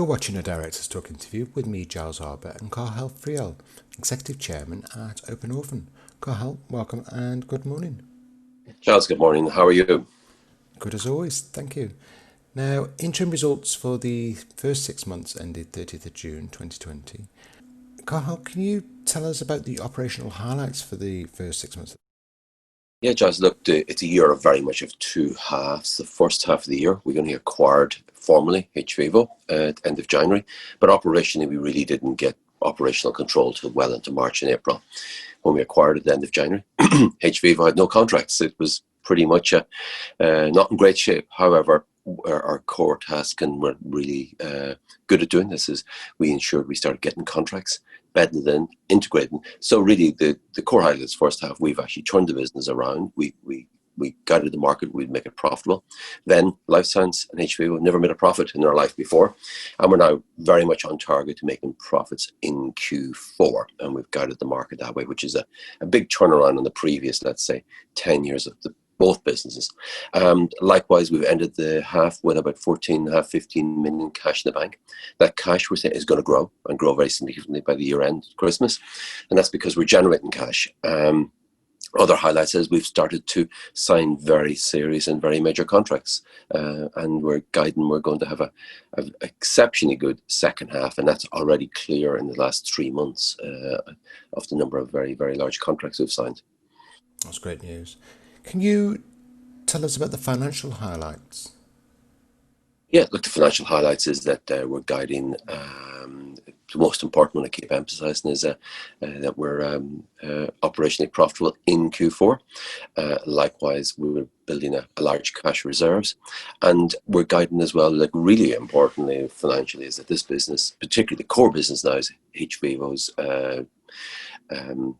You're watching a Director's Talk interview with me, Giles Arber, and Carl Friel, Executive Chairman at Open Orphan. Carl, welcome and good morning. Charles, good morning. How are you? Good as always, thank you. Now, interim results for the first 6 months ended 30th of June 2020. Carl, can you tell us about the operational highlights for the first 6 months? Yeah, Charles, look, it's a year of very much of two halves. The first half of the year, we only acquired formally hVivo at the end of January, but operationally, we really didn't get operational control till well into March and April. When we acquired at the end of January, hVivo had no contracts. It was pretty much not in great shape. However, our core task, and we're really good at doing this, is we ensured we started getting contracts, bedding them, integrating. So really, the core highlights first half, we've actually turned the business around. We guided the market, we'd make it profitable. Then Life Science and hVivo never made a profit in their life before. And we're now very much on target to making profits in Q4. And we've guided the market that way, which is a big turnaround on the previous, let's say, 10 years of both businesses. Likewise, we've ended the half with about 14.5, 15 million cash in the bank. That cash, we're saying, is going to grow and grow very significantly by the year end, Christmas. And that's because we're generating cash. Other highlights is we've started to sign very serious and very major contracts, and we're guiding we're going to have an exceptionally good second half, and that's already clear in the last 3 months of the number of very, very large contracts we've signed. That's great news. Can you tell us about the financial highlights? Yeah, look, the financial highlights is that we're guiding. The most important one I keep emphasising is that we're operationally profitable in Q4. Likewise, we're building a large cash reserves, and we're guiding as well. Like really importantly, financially, is that this business, particularly the core business now, is hVivo's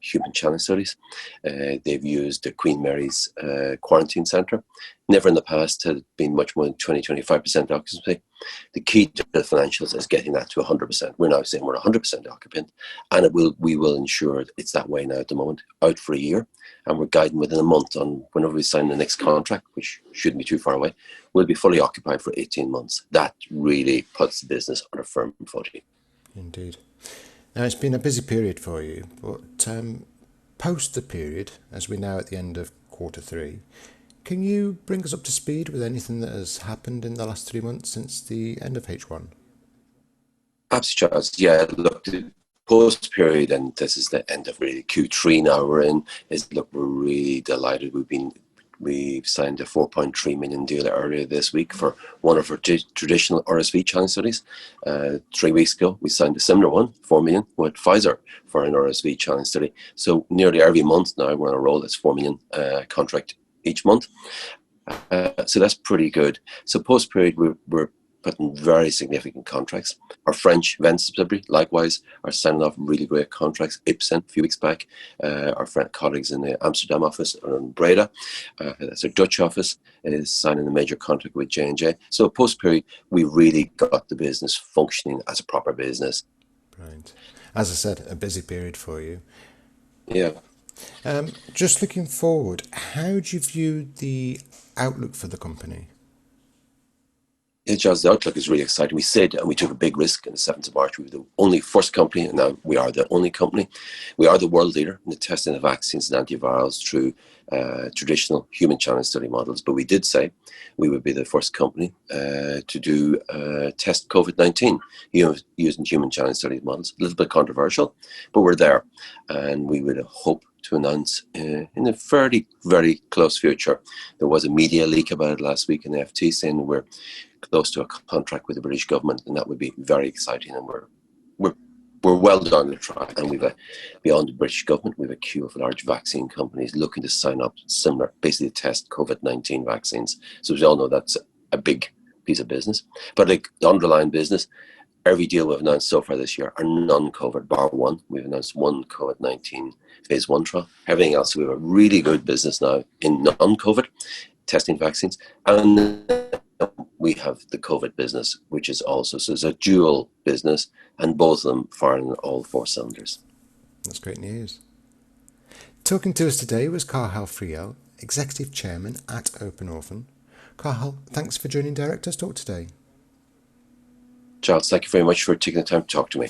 human challenge studies. They've used the Queen Mary's quarantine centre. Never in the past had been much more than 20-25% occupancy. The key to the financials is getting that to 100%. We're now saying we're 100% occupant, and we will ensure it's that way now at the moment, out for a year, and we're guiding within a month on whenever we sign the next contract, which shouldn't be too far away, we'll be fully occupied for 18 months. That really puts the business on a firm footing. Indeed. Now, it's been a busy period for you, but post the period, as we're now at the end of quarter three, can you bring us up to speed with anything that has happened in the last 3 months since the end of H1? Absolutely, Charles. Yeah, look, the post period, and this is the end of really Q3 now we're in, is look, we're really delighted. We've signed a 4.3 million deal earlier this week for one of our traditional RSV challenge studies. 3 weeks ago, we signed a similar one, 4 million, with Pfizer for an RSV challenge study. So nearly every month now, we're on a roll. It's 4 million contract each month. So that's pretty good. So post period, we're putting very significant contracts. Our French Vents subsidiary, likewise, are signing off really great contracts. Ipsen, a few weeks back, our colleagues in the Amsterdam office, or in Breda, that's our Dutch office, is signing a major contract with J&J. So post-period, we really got the business functioning as a proper business. Right. As I said, a busy period for you. Yeah. Just looking forward, how do you view the outlook for the company? Just the outlook is really exciting. We said, and we took a big risk on the 7th of March. We were the only first company, and now we are the only company. We are the world leader in the testing of vaccines and antivirals through traditional human challenge study models. But we did say we would be the first company to do test COVID-19 using human challenge study models. A little bit controversial, but we're there. And we would hope to announce in a fairly, very close future. There was a media leak about it last week in the FT saying we're close to a contract with the British government, and that would be very exciting. And we're well down the track. And beyond the British government, we have a queue of large vaccine companies looking to sign up similar, basically test COVID-19 vaccines. So we all know that's a big piece of business. But like the underlying business, every deal we've announced so far this year are non-COVID, bar one. We've announced one COVID-19 phase 1 trial. Everything else, we have a really good business now in non-COVID testing vaccines. And we have the COVID business, which is also, so it's a dual business, and both of them firing on all 4 cylinders. That's great news. Talking to us today was Carl Friel, Executive Chairman at Open Orphan. Carl, thanks for joining Directors Talk today. Giles, thank you very much for taking the time to talk to me.